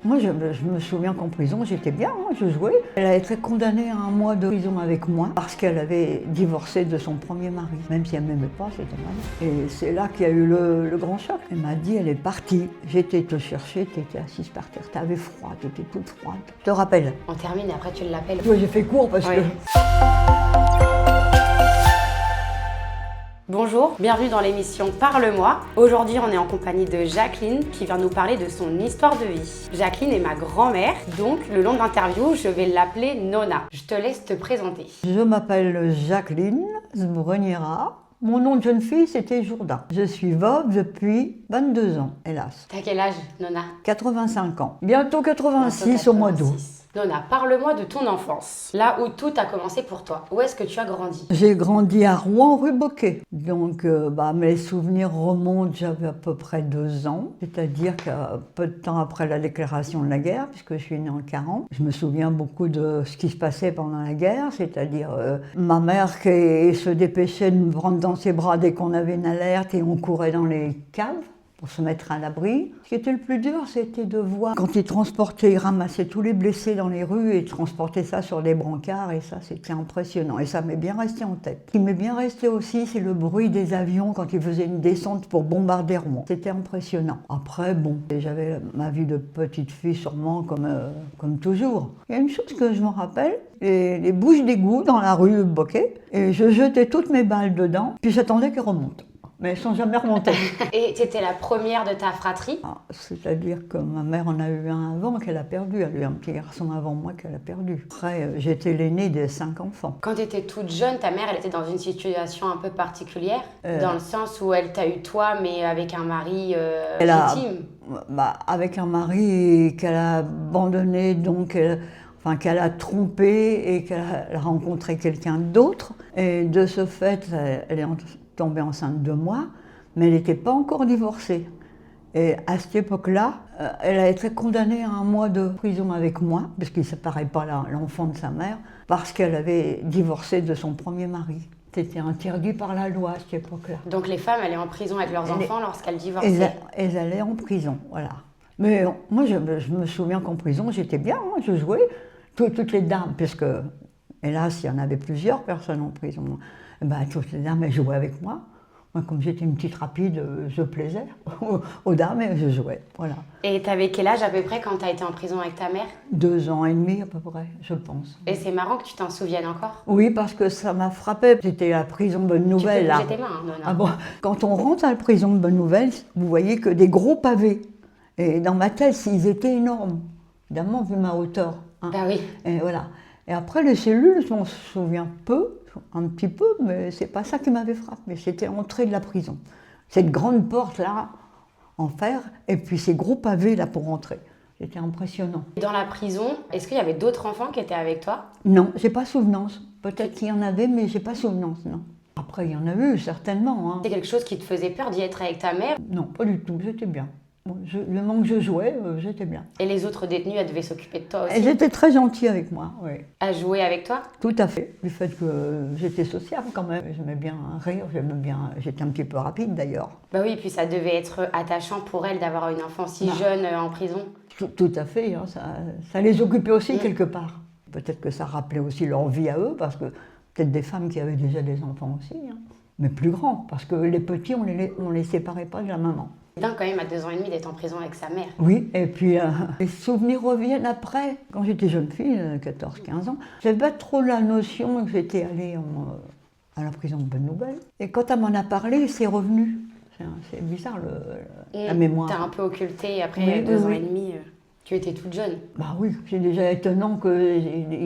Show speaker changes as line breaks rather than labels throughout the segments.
Moi, je me souviens qu'en prison, j'étais bien, hein, je jouais. Elle a été condamnée à 1 mois de prison avec moi parce qu'elle avait divorcé de son premier mari. Même si elle ne m'aimait pas, c'était mal. Et c'est là qu'il y a eu le grand choc. Elle m'a dit, elle est partie. J'étais te chercher, tu étais assise par terre. Tu avais froid, tu étais toute froide. Je te rappelle.
On termine et après tu l'appelles.
Oui, j'ai fait court parce que...
Bonjour, bienvenue dans l'émission Parle-moi. Aujourd'hui, on est en compagnie de Jacqueline qui vient nous parler de son histoire de vie. Jacqueline est ma grand-mère, donc le long de l'interview, je vais l'appeler Nona. Je te laisse te présenter.
Je m'appelle Jacqueline Zbroniera. Mon nom de jeune fille, c'était Jourdain. Je suis veuve depuis 22 ans, hélas.
T'as quel âge, Nona?
85 ans. Bientôt 86 au mois d'août.
Nona, parle-moi de ton enfance, là où tout a commencé pour toi. Où est-ce que tu as grandi?
J'ai grandi à Rouen, rue Boquet. Donc, mes souvenirs remontent, j'avais à peu près 2 ans. C'est-à-dire que peu de temps après la déclaration de la guerre, puisque je suis née en 40, je me souviens beaucoup de ce qui se passait pendant la guerre. C'est-à-dire ma mère qui se dépêchait de me prendre dans ses bras dès qu'on avait une alerte et on courait dans les caves pour se mettre à l'abri. Ce qui était le plus dur, c'était de voir quand ils transportaient, ils ramassaient tous les blessés dans les rues et transportaient ça sur des brancards, et ça, c'était impressionnant. Et ça m'est bien resté en tête. Ce qui m'est bien resté aussi, c'est le bruit des avions quand ils faisaient une descente pour bombarder Rouen. C'était impressionnant. Après, j'avais ma vie de petite fille sûrement comme toujours. Il y a une chose que je me rappelle, les bouches d'égout dans la rue Boquet, et je jetais toutes mes balles dedans, puis j'attendais qu'elles remontent. Mais sans jamais remonter.
Et tu étais la première de ta fratrie?
C'est-à-dire que ma mère en a eu un avant qu'elle a perdu. Elle a eu un petit garçon avant moi qu'elle a perdu. Après, j'étais l'aînée des 5 enfants.
Quand tu étais toute jeune, ta mère, elle était dans une situation un peu particulière, dans le sens où elle t'a eu toi, mais avec un mari légitime.
Avec un mari qu'elle a abandonné, donc qu'elle a trompé et qu'elle a rencontré quelqu'un d'autre. Et de ce fait, elle est tombée enceinte de moi, mais elle n'était pas encore divorcée. Et à cette époque-là, elle a été condamnée à 1 mois de prison avec moi, parce qu'il ne séparait pas l'enfant de sa mère, parce qu'elle avait divorcé de son premier mari. C'était interdit par la loi à cette époque-là.
Donc les femmes allaient en prison avec leurs enfants lorsqu'elles divorçaient?
Elles allaient en prison, voilà. Mais moi, je me souviens qu'en prison, j'étais bien, hein, je jouais. Toutes les dames, puisque, hélas, il y en avait plusieurs personnes en prison. Toutes les dames, elles jouaient avec moi. Moi, comme j'étais une petite rapide, je plaisais aux dames et je jouais, voilà.
Et tu avais quel âge à peu près quand tu as été en prison avec ta mère?
2 ans et demi à peu près, je pense.
Et c'est marrant que tu t'en souviennes encore?
Oui, parce que ça m'a frappée. C'était la prison Bonne Nouvelle.
Tu peux bouger tes mains, Nona.
Ah bon, quand on rentre à la prison de Bonne Nouvelle, vous voyez que des gros pavés. Et dans ma tête, ils étaient énormes. Évidemment, vu ma hauteur.
Bah oui.
Et voilà. Et après, les cellules, je m'en souviens un petit peu, mais c'est pas ça qui m'avait frappé. C'était l'entrée de la prison. Cette grande porte-là, en fer, et puis ces gros pavés là pour entrer. C'était impressionnant.
Dans la prison, est-ce qu'il y avait d'autres enfants qui étaient avec toi?
Non, j'ai pas souvenance. Peut-être qu'il y en avait, mais j'ai pas souvenance, non. Après, il y en a eu, certainement. Hein.
C'est quelque chose qui te faisait peur d'y être avec ta mère?
Non, pas du tout, j'étais bien. Le moment que je jouais, j'étais bien.
Et les autres détenus, elles devaient s'occuper de toi aussi?
Elles étaient très gentilles avec moi, oui.
À jouer avec toi?
Tout à fait. Du fait que j'étais sociable quand même. J'aimais bien rire, j'étais un petit peu rapide d'ailleurs.
Bah oui, puis ça devait être attachant pour elles d'avoir une enfant si jeune en prison.
Tout à fait, hein, ça les occupait aussi quelque part. Peut-être que ça rappelait aussi leur vie à eux, parce que peut-être des femmes qui avaient déjà des enfants aussi, hein, mais plus grands, parce que les petits, on les séparait pas de la maman.
C'est dingue quand même à 2 ans et demi d'être en prison avec sa mère.
Oui, et puis les souvenirs reviennent après. Quand j'étais jeune fille, 14-15 ans, j'avais pas trop la notion que j'étais allée à la prison de Bonne Nouvelle. Et quand elle m'en a parlé, c'est revenu. C'est bizarre la mémoire.
T'as un peu occulté après 2 ans et demi. Tu étais toute jeune.
Bah oui, c'est déjà étonnant que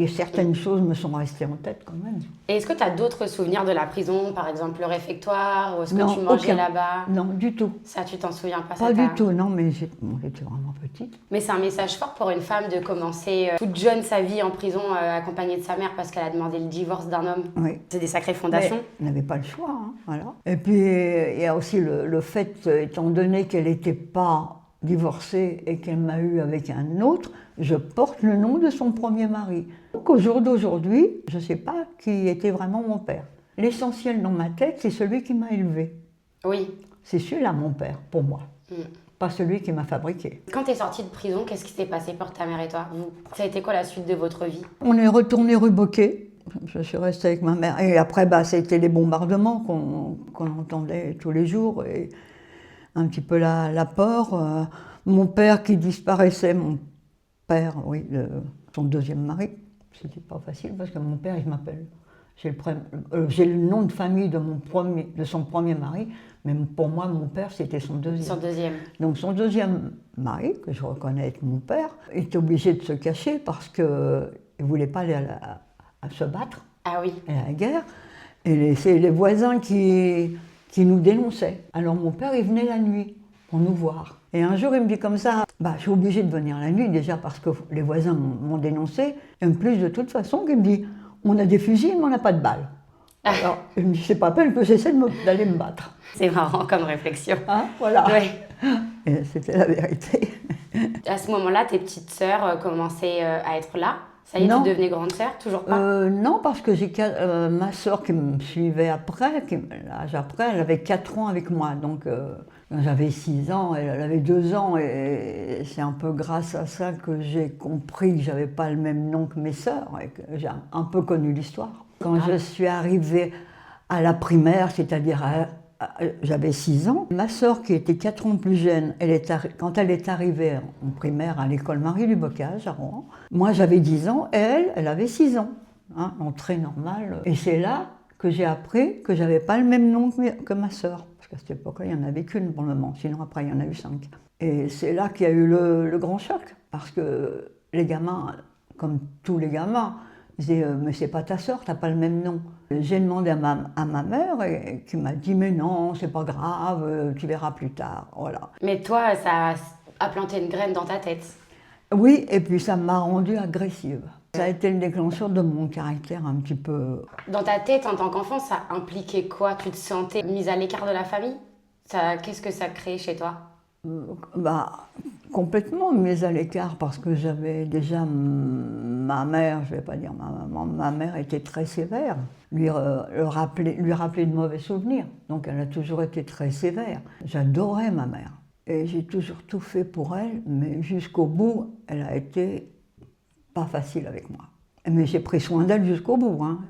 certaines choses me sont restées en tête quand même.
Et est-ce que tu as d'autres souvenirs de la prison, par exemple le réfectoire, ou est-ce que tu mangeais là-bas?
Non, du tout.
Ça, tu t'en souviens pas?
Pas du tout, non, mais j'étais vraiment petite.
Mais c'est un message fort pour une femme de commencer toute jeune sa vie en prison accompagnée de sa mère parce qu'elle a demandé le divorce d'un homme.
Oui.
C'est des sacrées fondations.
Mais elle n'avait pas le choix, hein, voilà. Et puis il y a aussi le fait, étant donné qu'elle n'était pas divorcée et qu'elle m'a eu avec un autre, je porte le nom de son premier mari. Donc au jour d'aujourd'hui, je ne sais pas qui était vraiment mon père. L'essentiel dans ma tête, c'est celui qui m'a élevée.
Oui.
C'est celui-là mon père, pour moi. pas celui qui m'a fabriqué.
Quand tu es sortie de prison, qu'est-ce qui s'est passé pour ta mère et toi? Ça a été quoi la suite de votre vie?
On est retourné rue Boquet. Je suis restée avec ma mère. Et après, c'était les bombardements qu'on entendait tous les jours. Et un petit peu la peur. Mon père qui disparaissait, mon père, oui, son deuxième mari. C'était pas facile parce que mon père, il m'appelle. J'ai le nom de famille de son premier mari, mais pour moi, mon père, c'était son deuxième.
Son deuxième.
Donc son deuxième mari, que je reconnais être mon père, était obligé de se cacher parce qu'il ne voulait pas aller à se battre,
Ah oui.
à la guerre. Et c'est les voisins qui nous dénonçaient. Alors mon père, il venait la nuit pour nous voir. Et un jour, il me dit comme ça, je suis obligé de venir la nuit, déjà parce que les voisins m'ont dénoncé. Et en plus, de toute façon, il me dit, on a des fusils, mais on n'a pas de balles. Alors, il me dit, c'est pas la peine que j'essaie d'aller me battre.
C'est marrant comme réflexion.
Hein, voilà.
Ouais.
Et c'était la vérité.
À ce moment-là, tes petites sœurs commençaient à être là. Ça y est,
Non.
tu devenais grande sœur? Toujours pas?
Non, parce que j'ai ma sœur qui me suivait après, l'âge après, elle avait 4 ans avec moi. Donc, j'avais 6 ans, elle avait 2 ans. Et c'est un peu grâce à ça que j'ai compris que je n'avais pas le même nom que mes sœurs et que j'ai un peu connu l'histoire. Quand je suis arrivée à la primaire, c'est-à-dire j'avais 6 ans, ma sœur qui était 4 ans plus jeune, quand elle est arrivée en primaire à l'école Marie du Bocage à Rouen, moi j'avais 10 ans et elle avait 6 ans, hein, entrée normale. Et c'est là que j'ai appris que j'avais pas le même nom que ma sœur, parce qu'à cette époque-là, il n'y en avait qu'une pour le moment, sinon après il y en a eu 5. Et c'est là qu'il y a eu le grand choc, parce que les gamins, comme tous les gamins, disaient « mais c'est pas ta sœur, t'as pas le même nom ». J'ai demandé à ma mère qui m'a dit « mais non, c'est pas grave, tu verras plus tard ». Voilà.
Mais toi, ça a planté une graine dans ta tête.
Oui, et puis ça m'a rendue agressive. Ça a été le déclencheur de mon caractère un petit peu...
Dans ta tête, en tant qu'enfant, ça impliquait quoi? Tu te sentais mise à l'écart de la famille? Qu'est-ce que ça crée chez toi?
Complètement mise à l'écart parce que j'avais déjà ma mère, je ne vais pas dire ma maman, ma mère était très sévère, lui rappeler de mauvais souvenirs, donc elle a toujours été très sévère. J'adorais ma mère et j'ai toujours tout fait pour elle, mais jusqu'au bout, elle a été pas facile avec moi. Mais j'ai pris soin d'elle jusqu'au bout, hein,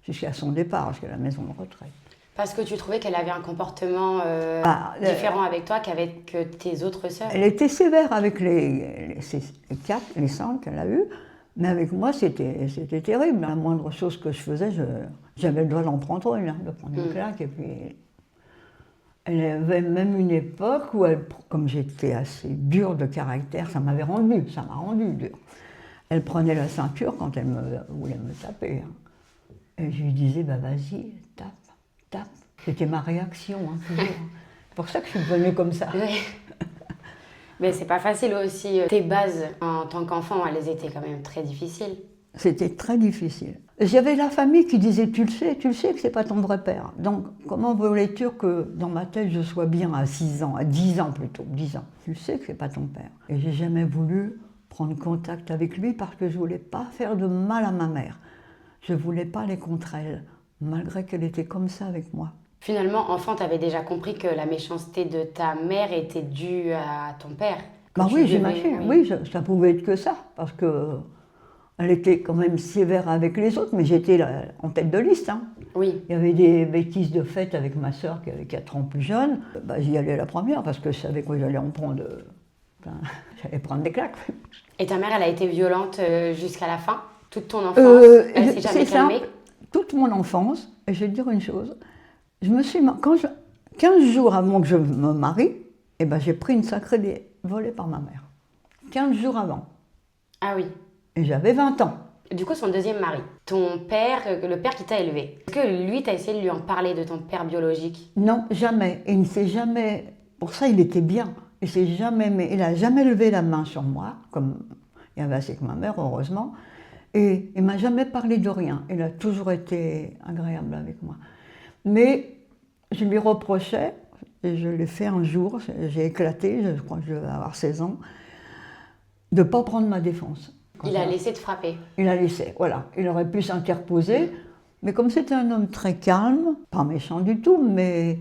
jusqu'à son départ, jusqu'à la maison de retraite.
Parce que tu trouvais qu'elle avait un comportement différent avec toi qu'avec tes autres sœurs?
Elle était sévère avec les 5 qu'elle a eues, mais avec moi, c'était terrible. La moindre chose que je faisais, j'avais le droit d'en prendre une, de prendre une claque. Et puis, elle avait même une époque où, comme j'étais assez dure de caractère, ça m'a rendu dur. Elle prenait la ceinture quand elle voulait me taper. Hein. Et je lui disais, vas-y, tape. C'était ma réaction, hein, toujours. C'est pour ça que je suis devenue comme ça.
Oui. Mais c'est pas facile aussi. Tes bases en tant qu'enfant, elles étaient quand même très difficiles.
C'était très difficile. J'avais la famille qui disait, tu le sais que c'est pas ton vrai père. Donc, comment voulais-tu que dans ma tête je sois bien à 6 ans, à 10 ans plutôt, 10 ans. Tu le sais que c'est pas ton père. Et j'ai jamais voulu prendre contact avec lui parce que je voulais pas faire de mal à ma mère. Je voulais pas aller contre elle, malgré qu'elle était comme ça avec moi.
Finalement, enfant, tu avais déjà compris que la méchanceté de ta mère était due à ton père.
Oui, j'imagine. Oui, ça pouvait être que ça, parce qu'elle était quand même sévère avec les autres, mais j'étais en tête de liste. Hein.
Oui.
Il y avait des bêtises de fête avec ma sœur qui avait 4 ans plus jeune. J'y allais la première, parce que je savais que j'allais en prendre... j'allais prendre des claques.
Et ta mère, elle a été violente jusqu'à la fin? Toute ton enfance? Elle s'est jamais calmée?
Toute mon enfance, et je vais te dire une chose, 15 jours avant que je me marie, j'ai pris une sacrée volée par ma mère. 15 jours avant.
Ah oui.
Et j'avais 20 ans.
Du coup, son deuxième mari, ton père, le père qui t'a élevé, est-ce que lui, t'as essayé de lui en parler de ton père biologique?
Non, jamais. Et il ne s'est jamais... Pour ça, il était bien. Il n'a jamais levé la main sur moi, comme il y avait assez que ma mère, heureusement. Et il ne m'a jamais parlé de rien. Il a toujours été agréable avec moi. Mais je lui reprochais, et je l'ai fait un jour, j'ai éclaté, je crois que je devais avoir 16 ans, de ne pas prendre ma défense.
Il a laissé te frapper?
Il a laissé, voilà. Il aurait pu s'interposer, mais comme c'était un homme très calme, pas méchant du tout, mais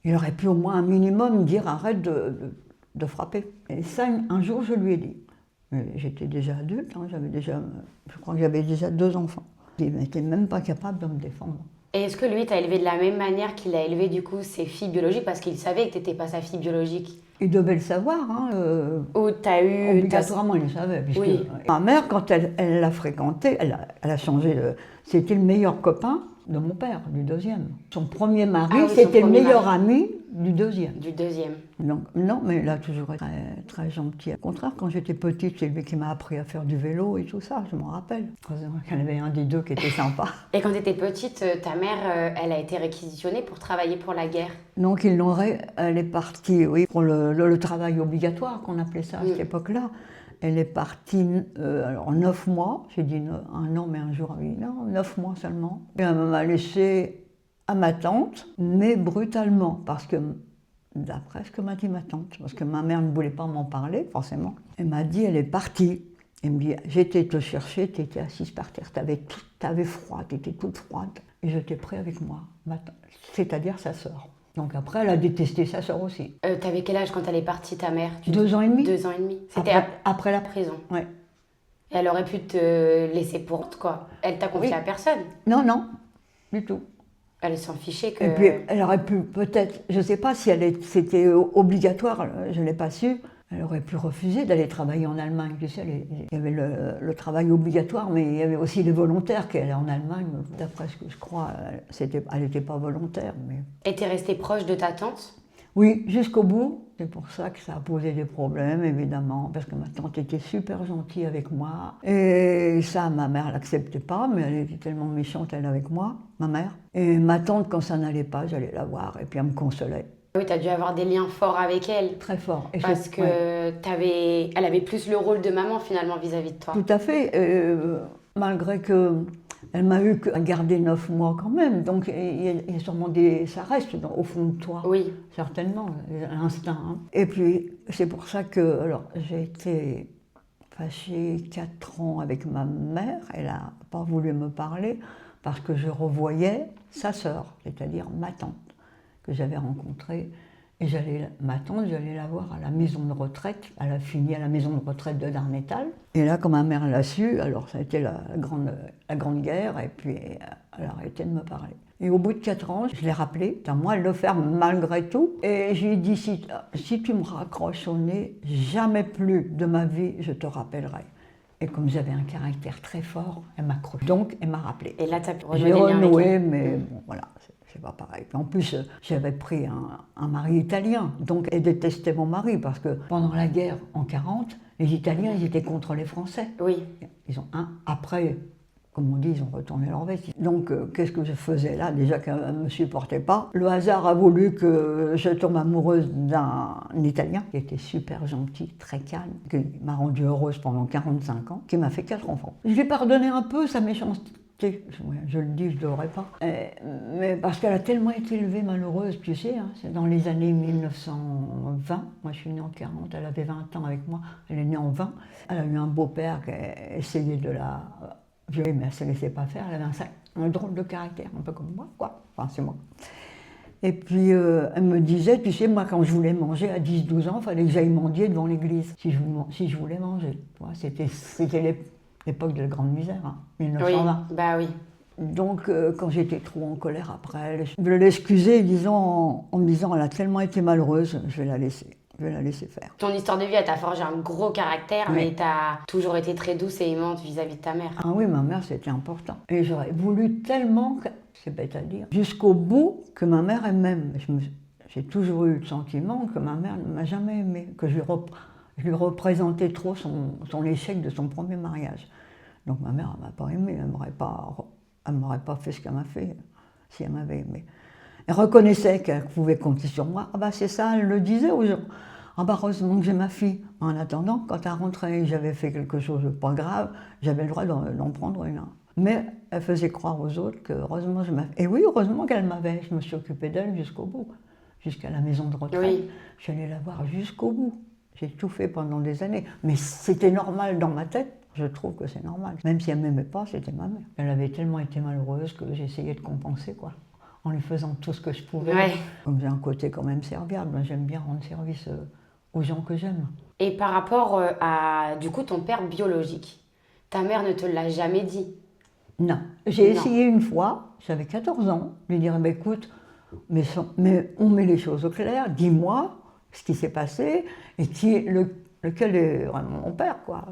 Il aurait pu au moins un minimum dire arrête de frapper. Et ça, un jour, je lui ai dit. Mais j'étais déjà adulte, hein, je crois que j'avais déjà 2 enfants. Il n'était même pas capable de me défendre.
Et est-ce que lui t'a élevé de la même manière qu'il a élevé du coup ses filles biologiques parce qu'il savait que t'étais pas sa fille biologique?
Il devait le savoir, hein,
Ou t'as eu...
obligatoirement, il le savait. Puisque,
Oui.
Ma mère, quand elle l'a fréquenté, elle a changé. C'était le meilleur copain de mon père, du deuxième. Son premier mari,
Ah oui,
c'était
son
le
premier
meilleur
mari.
ami du deuxième.
Du deuxième.
Donc, non, mais il a toujours été très, très gentil. Au contraire, quand j'étais petite, c'est lui qui m'a appris à faire du vélo et tout ça, je m'en rappelle. Heureusement qu'il y en avait un des deux qui était sympa.
Et quand t'étais petite, ta mère, elle a été réquisitionnée pour travailler pour la guerre?
Donc, elle est partie, oui, pour le travail obligatoire, qu'on appelait ça à cette époque-là. Elle est partie, alors 9 mois, j'ai dit 1 an, mais un jour, oui, non, 9 mois seulement. Et elle m'a laissée à ma tante, mais brutalement, parce que, d'après ce que m'a dit ma tante, parce que ma mère ne voulait pas m'en parler, forcément. Elle m'a dit, elle est partie. Elle me dit, j'étais te chercher, tu étais assise par terre, t'avais froid, tu étais toute froide, et je t'ai pris avec moi, c'est-à-dire sa sœur. Donc après, elle a détesté sa sœur aussi.
T'avais quel âge quand elle est partie, ta mère?
2 ans et demi.
2 ans et demi. C'était
Après la
prison.
Ouais.
Et elle aurait pu te laisser pour honte, quoi. Elle t'a confié à personne.
Non, non, du tout.
Elle s'en fichait que...
Et puis, elle aurait pu peut-être, je ne sais pas si c'était obligatoire, je ne l'ai pas su, elle aurait pu refuser d'aller travailler en Allemagne. Tu sais, il y avait le travail obligatoire, mais il y avait aussi les volontaires qui allaient en Allemagne. D'après ce que je crois, elle n'était pas volontaire. Mais...
Et t'es restée proche de ta tante?
Oui, jusqu'au bout. C'est pour ça que ça a posé des problèmes, évidemment, parce que ma tante était super gentille avec moi. Et ça, ma mère ne l'acceptait pas, mais elle était tellement méchante, elle, avec moi, ma mère. Et ma tante, quand ça n'allait pas, j'allais la voir, et puis elle me consolait.
Oui, t'as dû avoir des liens forts avec elle.
Très fort. Et
parce que elle avait plus le rôle de maman, finalement, vis-à-vis de toi.
Tout à fait. Malgré que... Elle m'a eu à garder 9 mois quand même, donc il y a sûrement ça reste au fond de toi,
oui.
Certainement, l'instinct. Hein. Et puis c'est pour ça que j'ai été fâchée 4 ans avec ma mère, elle n'a pas voulu me parler parce que je revoyais sa sœur, c'est-à-dire ma tante, que j'avais rencontrée. Et ma tante, j'allais la voir à la maison de retraite. Elle a fini à la maison de retraite de Darnétal. Et là, quand ma mère l'a su, alors ça a été la grande guerre, et puis elle a arrêté de me parler. Et au bout de 4 ans, je l'ai rappelée, c'est à moi de le faire malgré tout. Et je lui ai dit, si tu me raccroches au nez, jamais plus de ma vie, je te rappellerai. Et comme j'avais un caractère très fort, elle m'a cru. Donc, elle m'a rappelé.
Et là, tu as pu
renouer. J'ai renoué, mais bon, voilà. C'est pas pareil. En plus, j'avais pris un mari italien, donc elle détestait mon mari parce que pendant la guerre en 40, les Italiens, ils étaient contre les Français.
Oui.
Après, comme on dit, ils ont retourné leur veste. Donc, qu'est-ce que je faisais là? Déjà qu'elle ne me supportait pas. Le hasard a voulu que je tombe amoureuse d'un Italien qui était super gentil, très calme, qui m'a rendue heureuse pendant 45 ans, qui m'a fait 4 enfants. Je lui ai pardonné un peu sa méchanceté. Je le dis, je ne devrais pas. Mais parce qu'elle a tellement été élevée malheureuse, tu sais, hein, c'est dans les années 1920. Moi, je suis née en 40, elle avait 20 ans avec moi, elle est née en 20. Elle a eu un beau-père qui a essayé de la violer, mais elle ne se laissait pas faire. Elle avait un drôle de caractère, un peu comme moi, quoi. Enfin, c'est moi. Et puis, elle me disait, tu sais, moi, quand je voulais manger à 10-12 ans, il fallait que j'aille mendier devant l'église, si je voulais manger. C'était l'époque de la grande misère, hein, 1920.
Oui, bah oui.
Donc, quand j'étais trop en colère après, je voulais l'excuser en me disant, elle a tellement été malheureuse, je vais la laisser faire.
Ton histoire de vie, elle t'a forgé un gros caractère, oui. Mais t'as toujours été très douce et aimante vis-à-vis de ta mère.
Ah oui, ma mère, c'était important. Et j'aurais voulu tellement, c'est bête à dire, jusqu'au bout que ma mère elle-même. J'ai toujours eu le sentiment que ma mère ne m'a jamais aimée, que je lui représentais trop son échec de son premier mariage. Donc ma mère, elle ne m'a pas aimée, elle m'aurait pas fait ce qu'elle m'a fait si elle m'avait aimée. Elle reconnaissait qu'elle pouvait compter sur moi. Ah bah c'est ça, elle le disait aux gens. Ah bah heureusement que j'ai ma fille. En attendant, quand elle rentrait, j'avais fait quelque chose de pas grave, j'avais le droit d'en prendre une. Mais elle faisait croire aux autres que heureusement je m'avais... Et oui, heureusement qu'elle m'avait. Je me suis occupée d'elle jusqu'au bout. Jusqu'à la maison de retraite.
Oui.
Je suis allée la voir jusqu'au bout. J'ai tout fait pendant des années. Mais c'était normal dans ma tête. Je trouve que c'est normal. Même si elle ne m'aimait pas, c'était ma mère. Elle avait tellement été malheureuse que j'essayais de compenser, quoi. en lui faisant tout ce que je pouvais.
Ouais.
Comme j'ai un côté quand même serviable, moi, j'aime bien rendre service aux gens que j'aime.
Et par rapport à, du coup, ton père biologique, ta mère ne te l'a jamais dit?
Non. J'ai
Non.
essayé une fois, j'avais 14 ans, de lui dire, bah, écoute, mais on met les choses au clair, dis-moi ce qui s'est passé et lequel est vraiment mon père, quoi.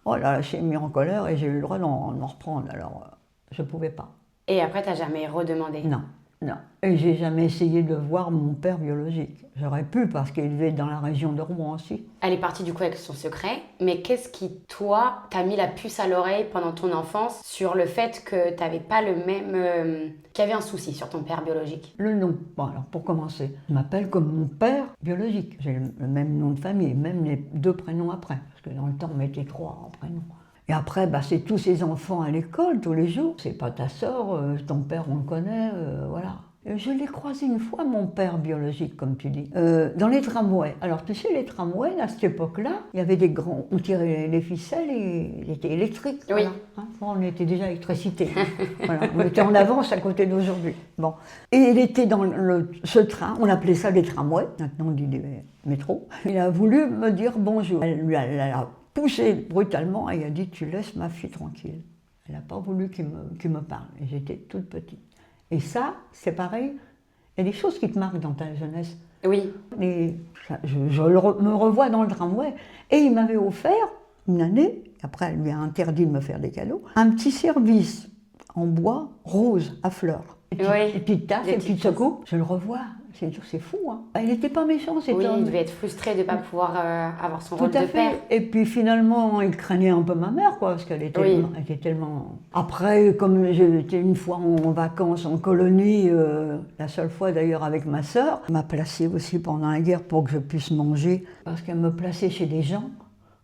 Oh là, j'ai mis en colère et j'ai eu le droit d'en reprendre, alors je ne pouvais pas.
Et après, t'as jamais redemandé?
Non, non. Et j'ai jamais essayé de voir mon père biologique. J'aurais pu parce qu'il vivait dans la région de Rouen aussi.
Elle est partie du coup avec son secret, mais qu'est-ce qui, toi, t'a mis la puce à l'oreille pendant ton enfance sur le fait que t'avais pas le même... qu'il y avait un souci sur ton père biologique?
Le nom. Bon, alors pour commencer, je m'appelle comme mon père biologique. J'ai le même nom de famille, même les 2 prénoms après. Parce que dans le temps, on mettait 3 en prénom. Et après, bah, c'est tous ces enfants à l'école, tous les jours. C'est pas ta sœur, ton père, on le connaît, voilà. Je l'ai croisé une fois, mon père biologique, comme tu dis, dans les tramways. Alors, tu sais, les tramways, à cette époque-là, il y avait des grands... On tirait les ficelles et ils étaient électriques.
Oui.
Voilà, hein. Bon, on était déjà électricité. Voilà, on était en avance à côté d'aujourd'hui. Bon. Et il était dans ce train, on appelait ça des tramways, maintenant on dit des métros. Il a voulu me dire bonjour. Elle a poussé brutalement et il a dit, tu laisses ma fille tranquille. Elle n'a pas voulu qu'il me parle. Et j'étais toute petite. Et ça, c'est pareil, il y a des choses qui te marquent dans ta jeunesse.
Oui.
Et me revois dans le tramway. Et il m'avait offert, une année, après elle lui a interdit de me faire des cadeaux, un petit service en bois rose à fleurs.
Oui.
Des petites tasses, des petites secoupes. Je le revois, c'est fou. Hein. Il n'était pas méchant, cet
Oui,
homme.
il devait être frustré de ne pas pouvoir avoir son
Tout
rôle
à
de
fait.
père.
Et puis finalement, il craignait un peu ma mère, quoi, parce qu'elle était, elle était tellement... Après, comme j'étais une fois en vacances en colonie, la seule fois d'ailleurs avec ma sœur, elle m'a placée aussi pendant la guerre pour que je puisse manger, parce qu'elle me plaçait chez des gens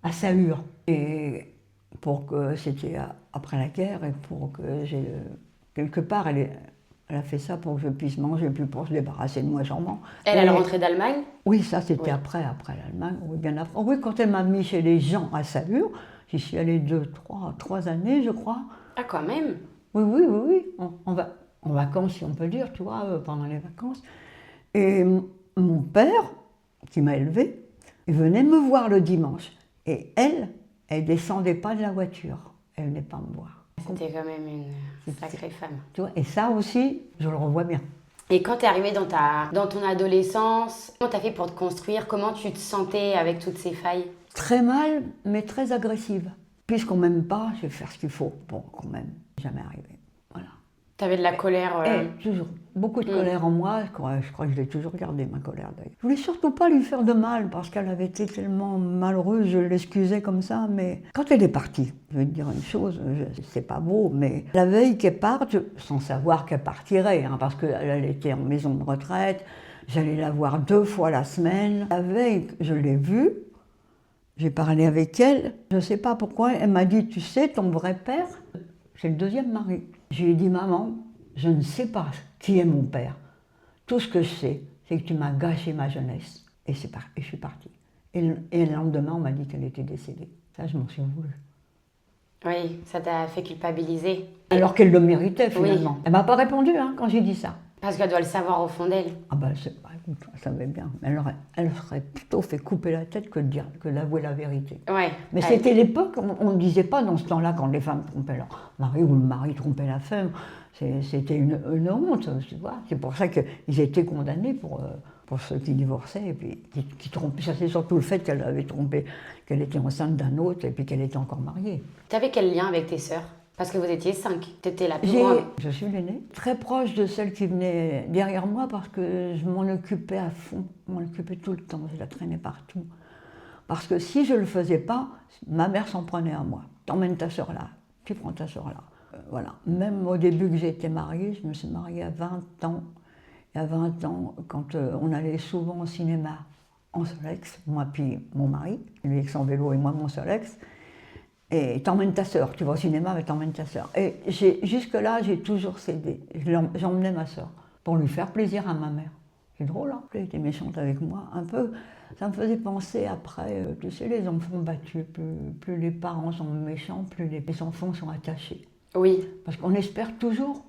à Sahur. Et pour que c'était après la guerre, et pour que j'ai... Quelque part, elle a fait ça pour que je puisse manger, puis pour se débarrasser de moi charmant.
Elle est rentrée d'Allemagne?
Oui, ça c'était
Oui.
après l'Allemagne, oui, bien après. Oh, oui, quand elle m'a mis chez les gens à Sahur, j'y suis allée 3 années, je crois.
Ah, quand même.
Oui. En vacances, si on peut dire, tu vois, pendant les vacances. Et mon père, qui m'a élevée, il venait me voir le dimanche. Et elle descendait pas de la voiture. Elle venait pas me voir.
C'était quand même une sacrée femme.
Tu vois, et ça aussi, je le revois bien.
Et quand tu es arrivée dans ton adolescence, comment tu as fait pour te construire? Comment tu te sentais avec toutes ces failles?
Très mal, mais très agressive. Puisqu'on m'aime pas, je vais faire ce qu'il faut pour qu'on m'aime. Jamais arrivé. Voilà.
Tu avais de la colère
Toujours. Beaucoup de colère en moi. Je crois que je l'ai toujours gardée, ma colère d'ailleurs. Je voulais surtout pas lui faire de mal, parce qu'elle avait été tellement malheureuse, je l'excusais comme ça. Mais quand elle est partie, je vais te dire une chose, c'est pas beau, mais la veille qu'elle parte, sans savoir qu'elle partirait, hein, parce qu'elle était en maison de retraite, j'allais la voir 2 fois la semaine. La veille, je l'ai vue. J'ai parlé avec elle, je ne sais pas pourquoi, elle m'a dit, tu sais, ton vrai père, c'est le 2e mari. Je lui ai dit, maman, je ne sais pas qui est mon père. Tout ce que je sais, c'est que tu m'as gâché ma jeunesse. Et je suis partie. Et le lendemain, on m'a dit qu'elle était décédée. Ça, je m'en suis voulu.
Oui, ça t'a fait culpabiliser.
Alors qu'elle le méritait, finalement.
Oui.
Elle ne m'a pas répondu quand j'ai dit ça.
Parce qu'elle doit le savoir au fond d'elle.
Ah ben, écoute, elle savait bien. Elle aurait plutôt fait couper la tête que d'avouer la vérité.
Ouais.
Mais c'était l'époque, on ne disait pas dans ce temps-là, quand les femmes trompaient leur mari ou le mari trompait la femme, c'était une honte, tu vois. C'est pour ça qu'ils étaient condamnés pour ceux qui divorçaient et puis qui trompaient. Ça, c'est surtout le fait qu'elle avait trompé, qu'elle était enceinte d'un autre et puis qu'elle était encore mariée.
Tu avais quel lien avec tes sœurs? Parce que vous étiez 5, tu étais la plus grande.
Je suis l'aînée, très proche de celle qui venait derrière moi parce que je m'en occupais à fond, je m'en occupais tout le temps, je la traînais partout. Parce que si je ne le faisais pas, ma mère s'en prenait à moi. T'emmènes ta sœur là, tu prends ta sœur là. Voilà. Même au début que j'ai été mariée, je me suis mariée à 20 ans. Et à 20 ans, quand on allait souvent au cinéma en Solex, moi puis mon mari, lui avec son vélo et moi mon Solex, et t'emmènes ta sœur, tu vas au cinéma, mais t'emmènes ta sœur. Et jusque-là, j'ai toujours cédé. J'emmenais ma sœur pour lui faire plaisir à ma mère. C'est drôle, hein? Elle était méchante avec moi, un peu. Ça me faisait penser après, tu sais, les enfants battus, plus les parents sont méchants, plus les enfants sont attachés.
Oui.
Parce qu'on espère toujours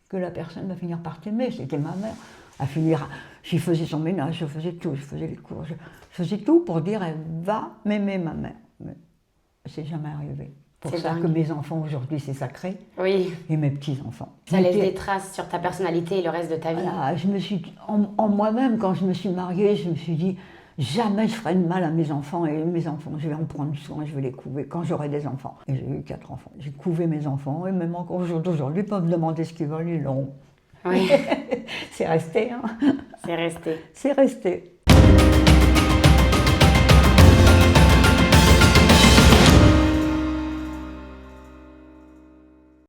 que la personne va finir par t'aimer. C'était ma mère. À finir, j'y faisais son ménage, je faisais tout, je faisais les cours, je faisais tout pour dire elle va m'aimer, ma mère. Mais c'est jamais arrivé. Pour
C'est
ça
dingue.
que mes enfants aujourd'hui c'est sacré
Oui,
et mes petits-enfants.
ça laisse
J'étais-
des traces sur ta personnalité et le reste de ta vie.
Voilà, je me suis, en moi-même, quand je me suis mariée, je me suis dit jamais je ferai de mal à mes enfants et mes enfants, je vais en prendre soin, je vais les couver quand j'aurai des enfants. Et j'ai eu 4 enfants. J'ai couvé mes enfants et même encore aujourd'hui, ils peuvent me demander ce qu'ils veulent, ils l'auront.
Oui,
C'est resté, hein.
c'est resté.
C'est resté.